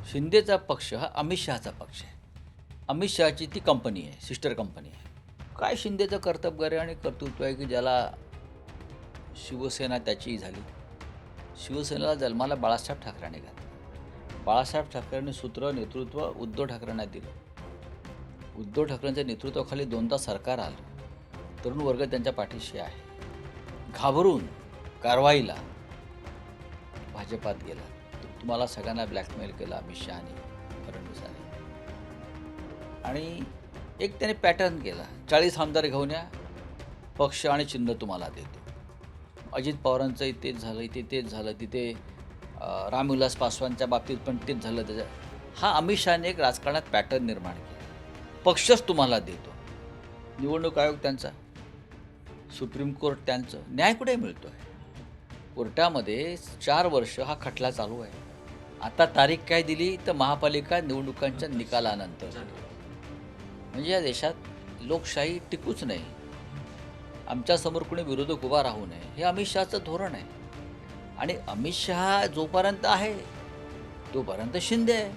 शिंदेचा पक्ष हा अमित शहाचा पक्ष आहे. अमित शहाची ती कंपनी आहे, सिस्टर कंपनी आहे. काय शिंदेचं कर्तबगारी आणि कर्तृत्व आहे की ज्याला शिवसेना त्याची झाली. शिवसेनेला जन्माला बाळासाहेब ठाकरेंनी घातलं. बाळासाहेब ठाकरेंनी सूत्र नेतृत्व उद्धव ठाकरेंना दिलं. उद्धव ठाकरेंच्या नेतृत्वाखाली 2दा सरकार आलं. तरुण वर्ग त्यांच्या पाठीशी आहे. घाबरून कारवाईला भाजपात गेला. तुम्हाला सगळ्यांना ब्लॅकमेल केला अमित शहाने, फडणवीसांनी. आणि एक त्याने पॅटर्न केला, 40 आमदार घेऊन या, पक्ष आणि चिन्ह तुम्हाला देतो. अजित पवारांचंही तेच झालं, इथे तेच झालं, तिथे रामविलास पासवानच्या बाबतीत पण तेच झालं. हा अमित शहाने एक राजकारणात पॅटर्न निर्माण केला. पक्षच तुम्हाला देतो. निवडणूक आयोग त्यांचा, सुप्रीम कोर्ट त्यांचं. न्याय कुठे मिळतो आहे? कोर्टामध्ये 4 वर्ष हा खटला चालू आहे. आता तारीख काय दिली तर महापालिका निवडणुकांच्या निकालानंतर. म्हणजे या देशात लोकशाही टिकूच नाही. आमच्यासमोर कोणी विरोधक उभा राहू नये, हे अमित शहाचं धोरण आहे. आणि अमित शहा जोपर्यंत आहे तोपर्यंत शिंदे आहे.